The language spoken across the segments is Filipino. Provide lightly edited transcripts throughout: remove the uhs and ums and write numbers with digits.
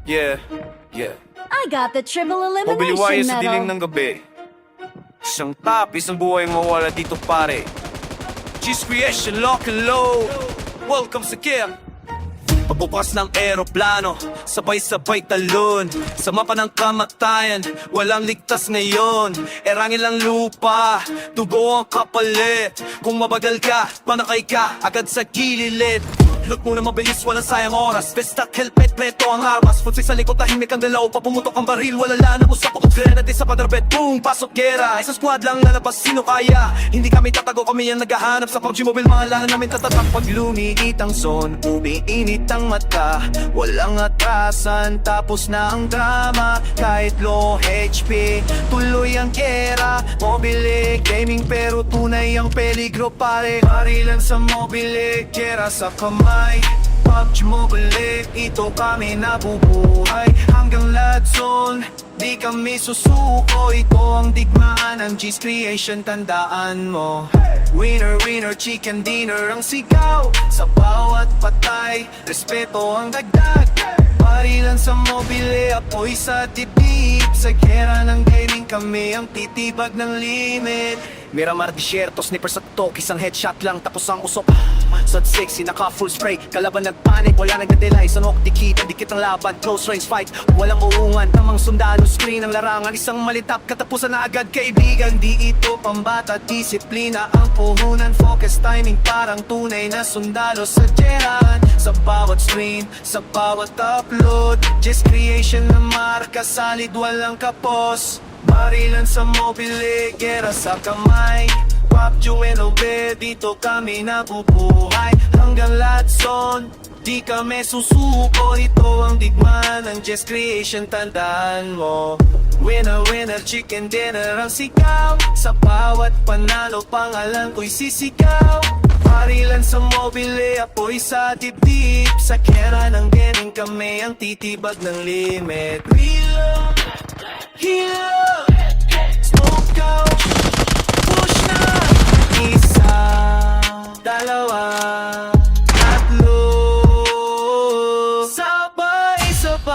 Yeah, yeah. I got the triple Mobiliwaya elimination sa dilim medal. ng gabi. Isang tapis ang buhay mawala dito pare. Cheese creation, lock and load. Welcome sa camp. Pagbukas ng eroplano, sabay-sabay talon. Sa mapa ng kamatayan, walang ligtas ngayon. Erangin lang lupa, tugo ang kapalit. Kung mabagal ka, panakay ka, agad sa gilid. Look muna mabilis, walang sayang oras. Vestak, helmet, preto ang armas. Punsay sa likod, tahimik ang dalaw. Papumutok ang baril, wala lang ang usap. Grenade sa paderbet, boom, pasok gera. Isang squad lang lalabas, sino kaya? Hindi kami tatago, kami ang naghahanap sa PUBG Mobile. Mga lahan namin tatatak. Pag lumiit ang zone, umiinit ang mata. Walang atrasan, tapos na ang drama. Kahit low HP, tuloy ang gera. Mobile gaming pero tunay ang peligro pare. Barilan sa mobile, gera sa kamay. PUBG Mobile, ito kami nabubuhay. Hanggang Lad Zone, di kami susuko. Ito ang digmaan ng G's Creation, tandaan mo. Winner, winner, chicken dinner ang sigaw. Sa bawat patay, respeto ang dagdag. Barilan sa mobile, apoy sa dibdib. Sa gera ng gaming kami ang titibag ng limit. Miramar disyerto, sniper sa tok, isang headshot lang tapos ang usok. Sod 6, naka full spray, kalaban nagpanik, wala nagdadelay. Sa nok dikita, dikit ang laban, close range fight. Walang uungan, tamang sundalo, screen ang larangan. Isang malitap, katapusan na agad kaibigan. Di ito pambata, disiplina ang puhunan. Focus timing, parang tunay na sundalo sa jeran. Sa bawat screen, sa bawat upload, Just Creation na marka, salid walang kapos. Barilan sa mobile, gera sa kamay. PUBG Mobile, dito kami nabubuhay. Hanggang Lad Zone, di kami susuko. Ito ang digmaan ng Just Creation, tandaan mo. Winner, winner, chicken dinner ang sigaw. Sa bawat panalo, pangalan ko'y sisigaw. Barilan sa mobile, apoy sa dibdib. Sa kera ng gaming kami ang titibag ng limit. Reload, heal, smoke out, push na. Isa, dalawa, tatlo, sabay-sabay.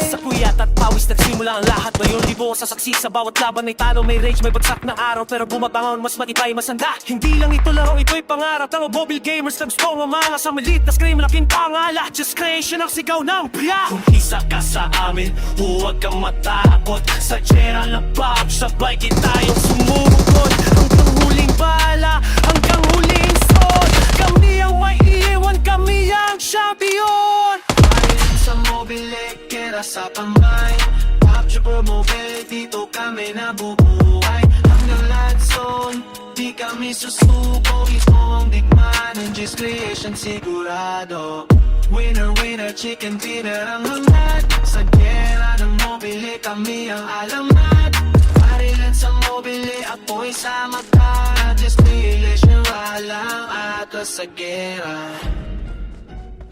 Sa puyat at pawis nagsimula ang lahat. Ngayon libo sa saksi, sa bawat laban ay talo. May rage, may bagsak na araw, pero bumabangon mas matibay, masanda. Hindi lang ito laro, ito'y pangarap ng mobile gamers. Nagstong ang mga sa maliit na scream, laking pangala. Just Creation ang sigaw ng priya. Kung isa ka sa amin, huwag kang matakot. Sa gera ng PUBG, sabay kitayong sumugod. Hanggang huling bala, hanggang huling sword. Kami ang may iiwan, kami ang champion. Barilan sa mobile, gera sa kamay. PUBG Mobile, dito kami nabubuhay. Hanggang Lad Zone, di kami susuko. Ito ang digmaan ng Just Creation, sigurado. Winner, winner, chicken dinner ang hangad. Sa gera ng mobile, kami ang alamat. Barilan sa mobile, apoy sa mata. Just Creation, walang atras sa gera.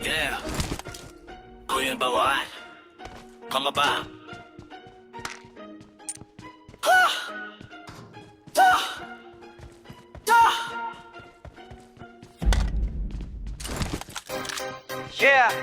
Yeah. Kuya Bawan, kama ba? Yeah,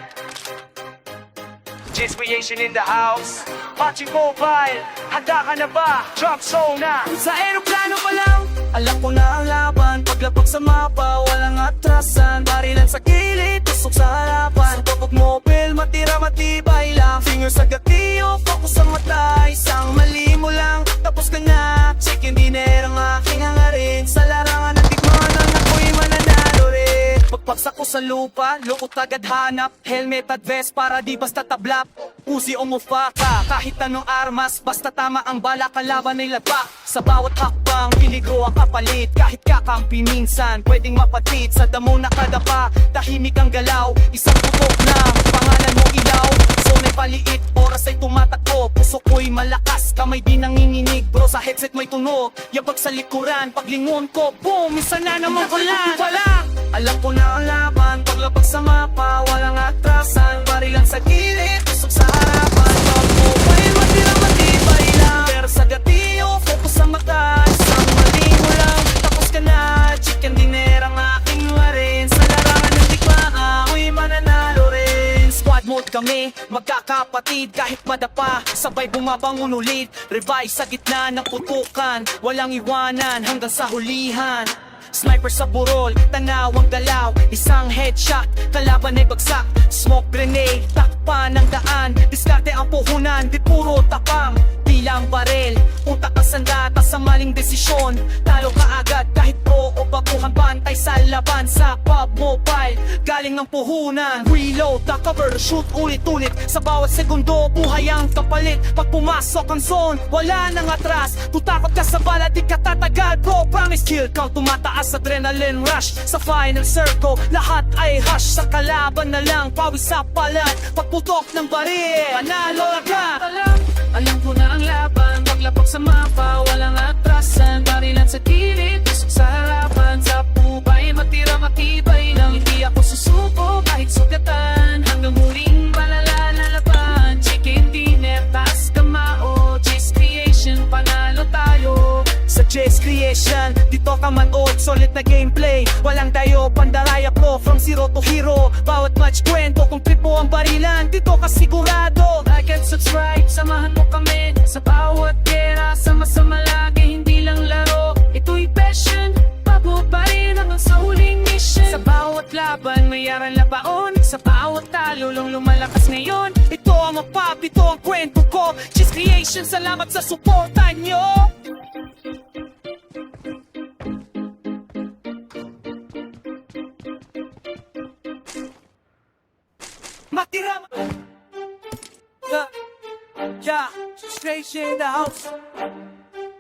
G's Creation in the house. PUBG Mobile, handa ka na ba? Drop zone na. Sa aeroplano pa lang, alam ko na ang laban. Paglapag sa mapa, walang atrasan. Barilan sa gilid, tusok sa harapan. Sa tupok mobile, matira matibay lang. Finger sa gatilyo, focus sa mata. Isang mali mo lang, tapos ka na. Chicken dinner ang aking hangarin. Sa larangan ng tigmanan, ako'y mananalo rin. Pagpagsak ko sa lupa, lukot agad hanap. Helmet at vest para di basta tablap. Uzi o mufaka, kahit anong armas. Basta tama ang bala, kalaban ay laba. Sa bawat hakbang, peligro ang kapalit. Kahit kakampi minsan, pwedeng mapatit. Sa damo nakadapa, tahimik ang galaw. Isang tutok lang, pangalan mo ilaw. Zone ay paliit, oras ay tumatakbo. Puso ko'y malakas, kamay di nanginginig. Bro, sa headset mo'y tunog, yabag sa likuran. Paglingon ko, boom, isa na naman ulan. Wala, alam ko na ang laban. Paglapag sa mapa, walang atrasan. Barilan sa gilid, tusok sa harapan. Pag mobile, matira matibay lang. Pero sa gatilyo, focus sa mata. Isang mali mo lang, tapos ka na. Chicken dinner ang aking warin. Sa larangan ng digmaan, ako'y mananalo rin. Squad mo mode kami, magkakapatid kahit madapa, sabay bumabangon ulit. Revive sa gitna ng putukan, walang iwanan hanggang sa hulihan. Sniper sa burol, tanaw ang galaw, isang headshot, kalaban ay bagsak. Smoke grenade, takpan ng daan, diskarte ang puhunan, di puro tapang. Bilang barel, utak ang sandata sa maling desisyon. Talo ka agad kahit pro o baguhan, bantay sa laban sa PUBG Mobile. Galing ng puhunan, reload, cover, shoot ulit-ulit. Sa bawat segundo, buhay ang kapalit. Pag pumasok ang zone, wala nang atras. Tutakot ka sa bala, di ka tatagal bro. Promise kill count, tumataas adrenaline rush. Sa final circle, lahat ay hush. Sa kalaban na lang, pawis sa palat. Pagputok ng baril, panalo ka. Alam ko na ang laban, paglapag sa mapa, walang atrasan. Barilan sa gilid, tusok sa harapan. Sa pubay, matira matibay lang. Hindi ako susuko kahit sugatan. Hanggang huling balala na laban. Chicken dinner, taas kamao. Chase creation, panalo tayo. Sa Chase Creation, dito ka manood, solid na gameplay. Walang tayo, pandaraya pro, from zero to hero. Bawat match kwento, kung trip mo ang barilan, dito ka sigurado. Like and subscribe, samahan mo kami sa bawat gera, sama-sama lagi, hindi lang laro. Ito'y passion, pabubay hanggang sa huling mission. Sa bawat laban, may aral na baon. Sa bawat talo, lumalakas ngayon. Ito ang mapap, ito ang kwento ko. Chase Creation, salamat sa suporta nyo. Matira Yeah, Station in the house.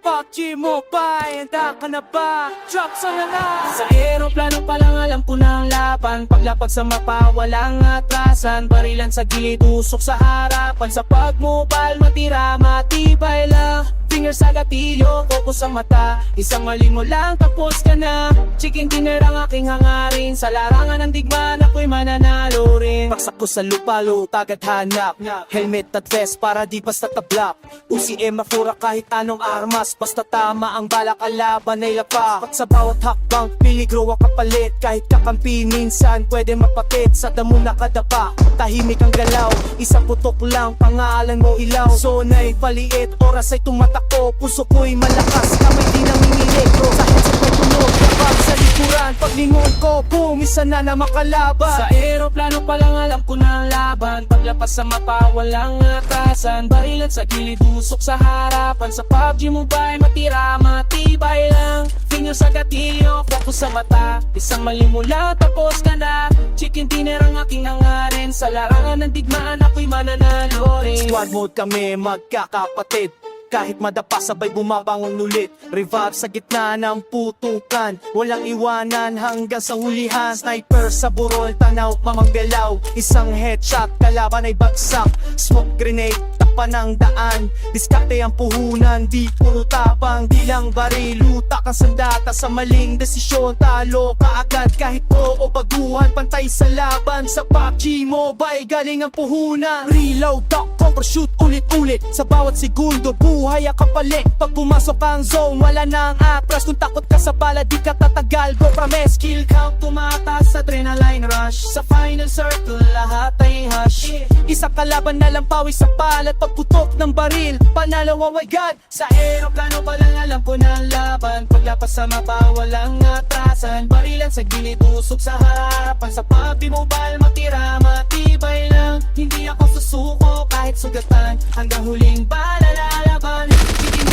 PUBG Mobile, handa ka na ba? Drop sa na. Sa aeroplano pa lang alam ko na ang laban. Paglapag sa mapa, walang atrasan. Barilan sa gilid, usok sa harapan. Sa PUBG Mobile, matira, matibay lang. Finger sa gatilyo, focus sa mata. Isang mali mo lang, tapos ka na. Chicken dinner ang aking hangarin. Sa larangan ng digmaan, ako'y mananalo rin. Paksak ko sa lupalo, tagad hanap. Helmet at vest para di basta tablak. Usi mafura kahit anong armas. Basta tama ang bala, kalaban ay lapak. At sa bawat hakbang, piligro ang kapalit. Kahit kakampi, minsan pwede mapakit. Sa damo nakadapa, tahimik ang galaw. Isang putok lang, pangalan mo ilaw. Zona'y paliit, oras ay tumatakbo. Puso ko'y malakas, kamay di nanginginig. Sa headset may tunog, kapag sa likuran. Paglingon ko, boom, isa na makalaban. Sa aeroplano pa lang alam ko na ang laban. Paglapas sa mapa, walang atasan. Barilan sa gilid, usok sa harapan. Sa PUBG Mobile, matira, matibay lang. Finger sa gatilyo, focus sa mata. Isang mali mo lang, tapos ka na. Chicken dinner ang aking hangarin. Sa larangan ng digmaan, ako'y mananalo rin. Squad mode kami, magkakapatid. Kahit madapa, sabay bumabangon ulit. Revive sa gitna ng putukan, walang iwanan hanggang sa hulihan. Sniper sa burol, tanaw, mamanggalaw. Isang headshot, kalaban ay bagsak. Smoke grenade, takpan ng daan. Diskarte ang puhunan, di puro tapang. Di lang baril, utak ang sandata sa maling desisyon. Talo ka agad kahit pro o baguhan, pantay sa laban. Sa PUBG Mobile, galing ang puhunan. Reload, cover, shoot ulit-ulit. Sa bawat segundo, buhay ang kapalit. Pag pumasok ang zone, wala nang atras. Kung takot ka sa bala, di ka tatagal. Go promise, kill count, tumataas, adrenaline rush. Sa final circle, lahat ay hush. Isang kalaban na lang, pawis sa palat. Pagputok ng baril, panalo, oh my god. Sa aeroplano pa lang alam ko na ang laban. Paglapas sa mapa, walang atrasan. Barilan sa gilid, usok sa harapan. Sa PUBG Mobile, matira, matibay lang. Hindi ako susuko kahit sugatan. Hanggang huling bala lalaban. Chicken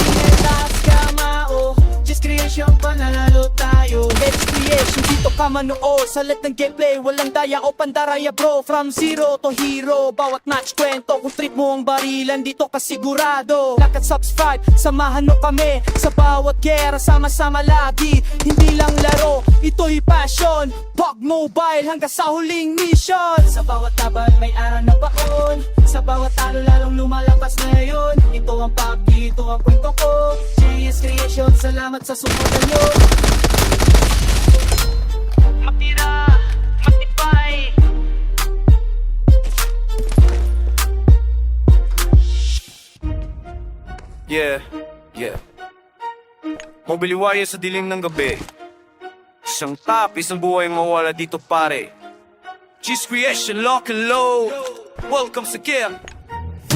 taas kamao. Just creation, panalo tayo. Let's creation, dito ka manood. Sa lahat ng gameplay, walang daya o pandaraya bro. From zero to hero, bawat match kwento. Kung trip mo ang barilan, dito ka sigurado. Like at subscribe, samahan mo kami. Sa bawat gera, sama-sama lagi. Hindi lang laro, ito'y passion. PUBG Mobile hanggang sa huling mission. Sa bawat laban, may araw na baon. Sa bawat talo, lalong lumalapas ngayon. Ito ang PUBG, ito ang kwento ko. JS Creation, salamat sa suporta nyo. Matira, matibay. Yeah. Mobiliwaya sa dilim ng gabi. Isang tapis ng buhay mawala dito pare. Chase Creation, lock and load. welcome sa Kia.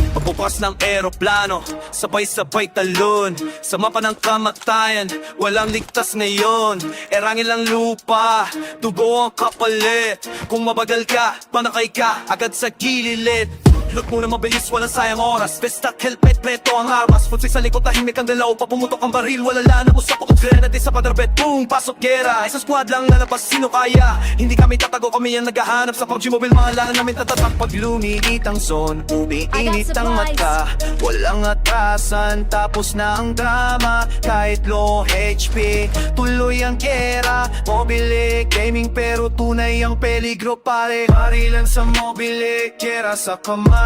Pagbukas ng eroplano, sabay-sabay talon sa mapa ng kamatayan, walang ligtas ngayon. Erangin lang lupa, dugo ang kapalit. Kung mabagal ka, panakay ka, agad sa gilid. Look muna mabilis, walang sayang oras. Vesta, helmet, pleto ang armas. Putsik sa likod, tahimik ang dalaw. Papumutok ang baril, wala lang usap ako. Grenade sa padrabet, boom, pasok gera. Isang squad lang lalabas, sino kaya? Hindi kami tatago, kami ang naghahanap sa PUBG Mobile. Mga lang namin tatatak. Pag luminit ang zone, umiinit ang mata. Walang atrasan, tapos na ang drama. Kahit low HP, tuloy ang gera. Mobile, gaming pero tunay ang peligro pare. Barilan sa mobile, gera sa kamay.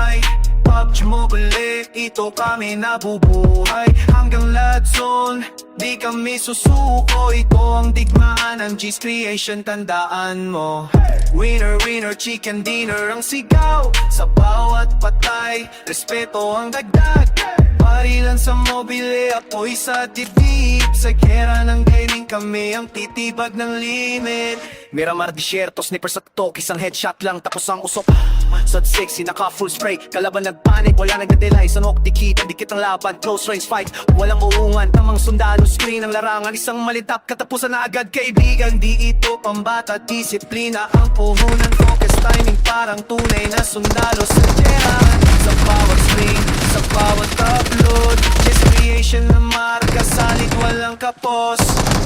PUBG Mobile, ito kami nabubuhay. Hanggang Lad Zone, di kami susuko. Ito ang digmaan ng G's Creation, tandaan mo. Winner, winner, chicken dinner ang sigaw. Sa bawat patay, respeto ang dagdag. Barilan sa mobile, apoy sa dibdib. Sa gera ng gaming kami ang titibag ng limit. Miramar disyerto, sniper sa tok, isang headshot lang tapos ang usok. Sod sexy, naka full spray, kalaban nagpanik, wala nagdadelay. Sa nok dikit, dikit ang laban, close range fight. Walang uungan, tamang sundalo, screen ang larangan. Isang malitap, katapusan na agad kaibigan. Di ito pambata, disiplina ang puhunan. Focus timing, parang tunay na sundalo sa gera. Sa bawat screen, sa bawat upload, G's Creation na marka, salit walang kapos.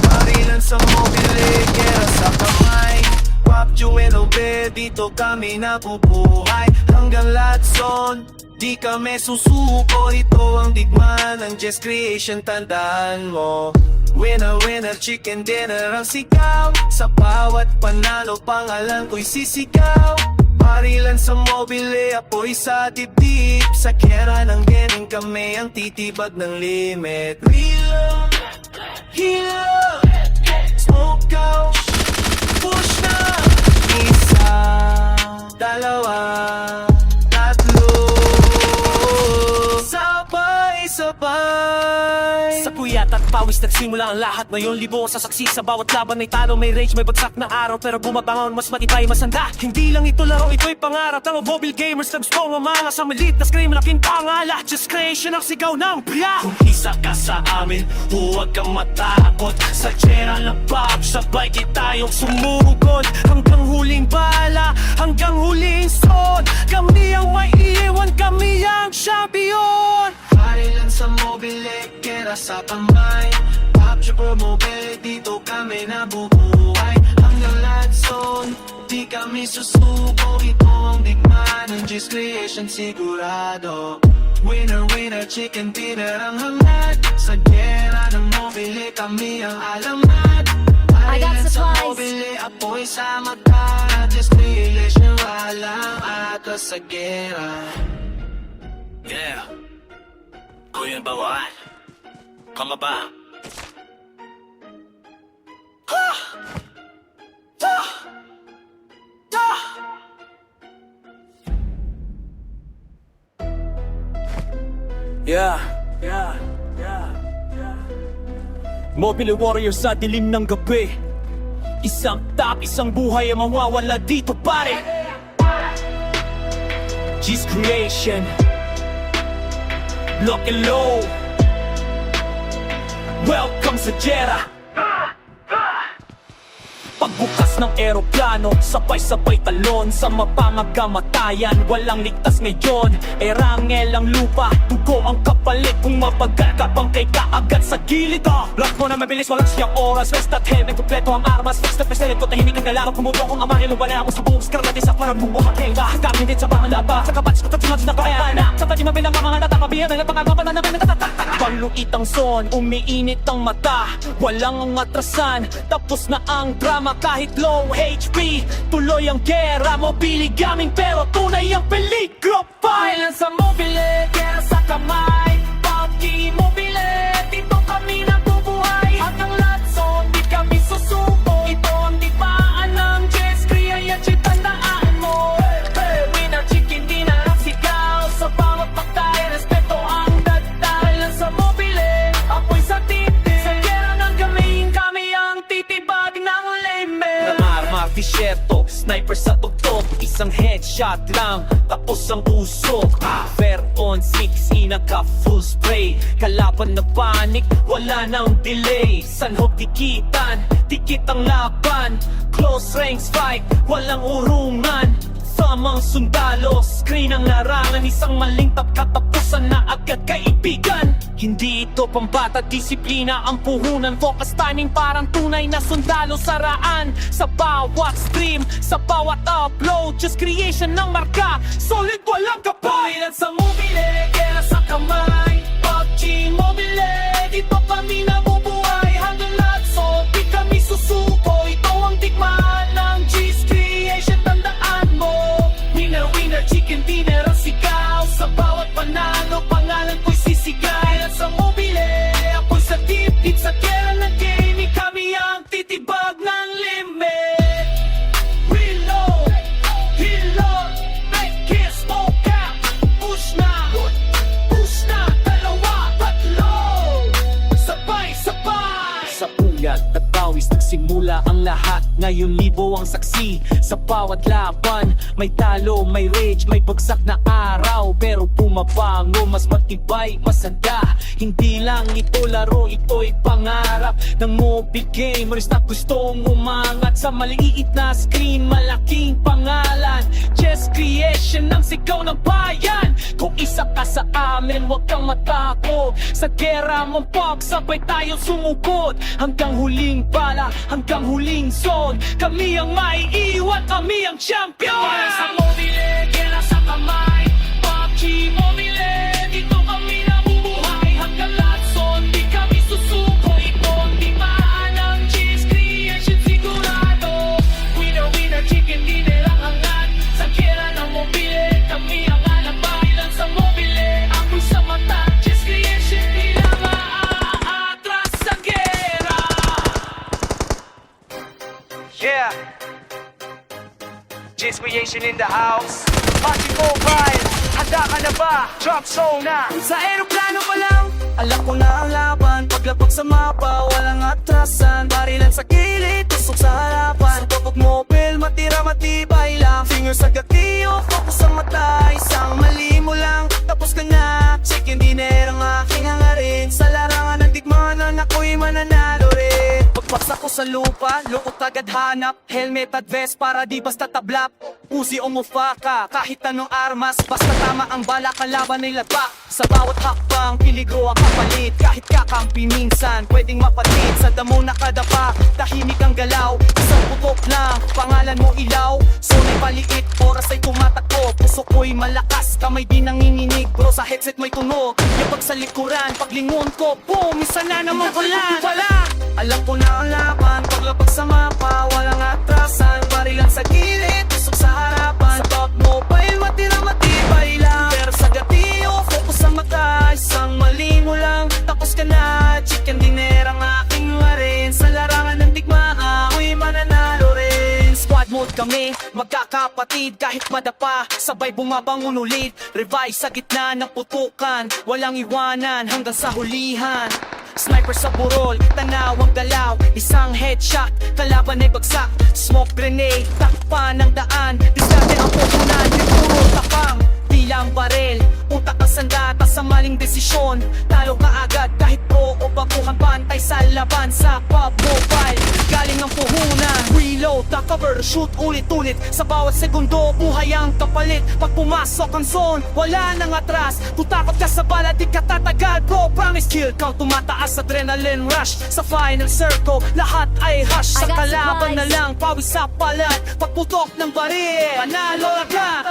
Barilan sa mobile, gera sa kamay. PUBG Mobile, dito kami nabubuhay. Hanggang Lad Zone, di kami susuko. Ito ang digmaan ng G's Creation, tandaan mo. Winner, winner, chicken dinner ang sigaw. Sa bawat panalo, pangalan ko'y sisigaw. Barilan sa mobile, apoy sa dibdib. Sa gera ng gaming kami ang titibag ng limit. Reload, heal, smoke out, push na. Isa, dalawa, tatlo, sabay-sabay. Sa puyat at pawis nagsimula ang lahat. Ngayon libo sa saksi, sa bawat laban may talo, may rage, may bagsak na araw. Pero bumabangon, mas matibay, masanda. Hindi lang ito laro, ito'y pangarap ng mobile gamers. Nag-strong ang mga sa malit na scream, laking pangala. Just Creation ang sigaw ng biyak. Kung isa ka sa amin, huwag kang matakot. Sa gera ng PUBG, sabay kitayong sumugod. Hanggang huling bala, hanggang huling son. Kami ang maiiwan, kami ang champion. Barilan sa mobile, gera sa kamay. PUBG Mobile, dito kami nabubuhay. Hanggang Lad Zone, di kami susuko. Ito ang digmaan ng G's Creation, sigurado. Winner, winner, chicken dinner ang hangad. Sa gera ng mobile, kami ang alamat. I got Barilan sa supplies. mobile, apoy sa mata. G's Creation, walang atras sa gera. Yeah. Kuya Bawal, kama ba? Yeah. Mobile warrior sa dilim ng gabi. Isang tap, isang buhay ang mawawala dito pare. G's Creation, lock and low. Welcome sa Jera. Pagbukas ng eroplano, sabay-sabay talon sa mapangagamatayan, walang ligtas ngayon. Erangel ang lupa, dugo ang kapalit. Kung mabagal ka, bangkay ka agad sa gilid. Lock mo na mabilis, walang siyang oras. Rest at hand, nagkumpleto ang armas. Fix na president ko, tahimik ang galaw. Kumuto kong amahin, lumala ako sa buong scrum. Natin sa parang bumuhang henga. Kami din sa mga laba, sa kapatid ko tatsunod na kaya anak. Sa pati mabilang mga natakabihan, may pangagapan na namin natatatak. Pangluit ang son, umiinit ang mata. Walang ang atrasan, tapos na ang drama. Kahit low HP, tuloy ang gera. Mobile gaming pero tunay ang peligro. Violence sa mobile, gera sa kamay. PUBG Mobile, dito kami nabubuhay. Hanggang Lad Zone, di kami susuko. Ito ang digmaan ng G's Creation, tandaan mo. Winner, chicken dinner ang sigaw. Sa bawat patay, respeto ang dagdag. Sa mobile, apoy sa titi. Sa gera ng gaming, kami ang titibag ng limit. Arma, fisyerto, sniper sa tuktok. Isang headshot lang, tapos ang usok. Fair on 6, inaka full spray. Kalaban na panic, wala nang delay. Sanhok dikitan, dikit ang laban. Close range fight, walang urungan. Tamang sundalo, screen ang larangan. Isang maling katapusan na agad kaibigan. Hindi ito pambata, disiplina ang puhunan. Focus timing parang tunay na sundalo saraan. Sa bawat stream, sa bawat upload, just creation ng marka. Solid walang kapay. Ilan sa mobile, kera sa kamay. PUBG Mobile, dito kami nabubuhay. Hanggang lahat, so di kami susuko. Ito ang digmaan ng G's Creation, tandaan mo. Winner, winner, chicken dinner ang sigaw. Sa bawat panalo, pangalan ko'y sisigay. At sa mobile, ako'y sa deep sa kera ng gaming. Kami ang titibag ng limit. Reload, reload, make it smoke out. Push na, dalawa, tatlo. Sabay, sabay. Sa puyat at pawis nagsimula ang lahat. Ngayon libo ang saksi sa bawat laban. May talo, may rage, may bagsak na araw. Pero pumabango, mas matibay, masanda. Hindi lang ito laro, ito'y pangarap ng mobile gamers na gustong umangat. Sa maliit na screen, malaking pangalan. Just creation ng sigaw ng bayan. Kung isa ka sa amin, huwag kang matakot. Sa gera mong pagsabay tayo sumugod. Hanggang huling bala, hanggang huling zone. Kami ang maiiwan, kami ang champion. Para sa mobile, gera sa kamay. PUBG Mobile, dito kami nabubuhay. Hanggang lahat zone, di kami susuko. Ito ang digmaan ng G's Creation, sigurado. Winner, winner, chicken dinner ang hangat. Sa gera ng mobile, kami ang alabay. Lang sa mobile, ako'y sa mata. G's Creation, di lang aatras sa gera. Yeah, G's Creation in the house. PUBG Mobile, handa ka na ba? Drop zone na. Sa aeroplano pa lang, alam ko na ang laban. Paglapag sa mapa, walang atrasan. Barilan sa gilid, tusok sa harapan. Sa mobile, matira matibay lang. Finger sa gatiyo, focus sa mata. Isang mali mo lang, tapos ka na. Chicken dinner ang aking hangarin. Sa larangan ng digmanan, ako'y mananalo rin. Pagpaksa ko sa lupa, lukot agad hanap. Helmet at vest para di basta tablap. Uzi o mufaka, kahit anong armas. Basta tama ang bala, kalaban ay lapak. Sa bawat hakbang, piligro ang kapalit. Kahit kakampi minsan, pwedeng mapatid. Sa damo nakadapa, tahimik ang galaw. Isang putok lang, pangalan mo ilaw. Sunay paliit, oras ay tumatakbo. Puso ko'y malakas, kamay di nanginginig. Bro, sa headset may tunog. Yung pag sa likuran, paglingon ko, boom, isa na naman wala. Alam ko na ang laban, paglapag sa mapa, walang atrasan. Barilan sa gilid, tusok sa harapan. Sa top mobile, matira matibay lang. Pero sa gatiyo, focus sa mata. Isang mali mo lang, tapos ka na. Chicken dinner ang aking warin. Sa larangan ng digmaan, ako'y mananalo rin. Squad mode kami, magkakapatid. Kahit madapa, sabay bumabangon ulit. Revive sa gitna ng putukan, walang iwanan hanggang sa hulihan. Sniper sa burol, tanaw ang galaw. Isang headshot, kalaban ay bagsak. Smoke grenade, takpan ng daan. Diskarte ang pupunan, di puro tapang. Bilang barel, utak ang sandata sa maling desisyon. Talo ka agad kahit pro o baguhan. Bantay sa laban sa PUBG Mobile. Galing ng puhunan, reload, cover, shoot ulit-ulit. Sa bawat segundo, buhay ang kapalit. Pag pumasok ang zone, wala nang atras. Tutakot ka sa bala, di ka tatagal. Bro, promise, kill count, tumataas, adrenaline rush. Sa final circle, lahat ay hush. Sa kalaban na lang, pawis sa palat. Pagputok ng baril, panalo agad.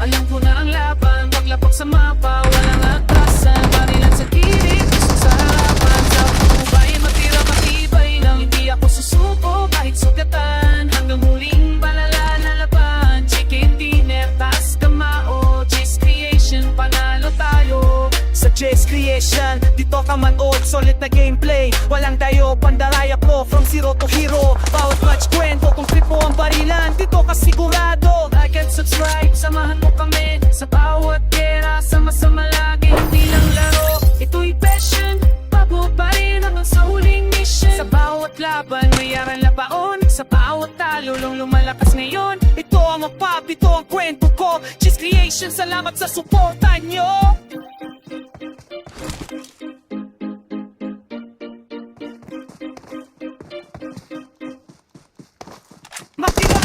Alam ko na ang laban, paglapag sa mapa, walang atrasan. Barilan sa gilid, tusok sa harapan. Sa ubay, matira matibay lang. Hindi ako susuko kahit sugatan. Hanggang huling balala na laban. Chicken dinner, taas kamao. G's Creation, panalo tayo. Sa G's Creation, dito ka manood. Solid na gameplay, walang tayo. Pandaraya ko, from zero to hero. Bawat match kwento, kung trip mo ang barilan, dito ka sigurado. Like and subscribe, samahan mo kami. Sa bawat gera, sama-sama lagi. Hindi lang laro, ito'y passion. Bago pa rin hanggang sa huling mission. Sa bawat laban, may aral na baon. Sa bawat talo, lumalakas ngayon. Ito ang mapap, ito Nation, salamat sa suporta nyo. Matira!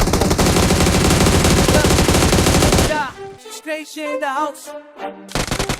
Straight out.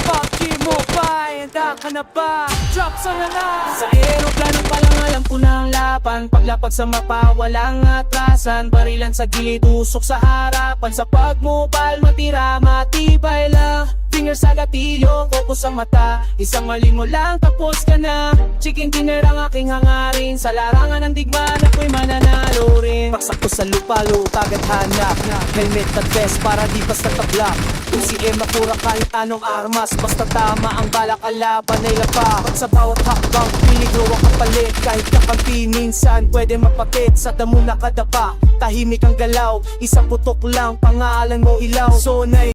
PUBG Mobile, handa ka na ba? Drop sa na na! Sa aeroplano pa lang alam ko na ang laban. Paglapag sa mapa, walang atrasan. Barilan sa gilid, usok sa harapan. Sa pagmupal, matira, matibay lang. Fingers sa gatilyo, focus ang mata. Isang mali mo lang, tapos ka na. Chicken dinner ang aking hangarin. Sa larangan ng digma, ako'y mananalo rin. Paksak ko sa lupalo, agad hanap. Helmet at vest para di basta tablak. Kung si Emma pura kahit anong armas. Basta tama ang balak, kalaban ay lapak. Sa bawat hakbang, piligro ang kapalit. Kahit kakampi, minsan pwede mapakit. Sa damo nakadapa, tahimik ang galaw. Isang putok lang, pangalan mo ilaw. So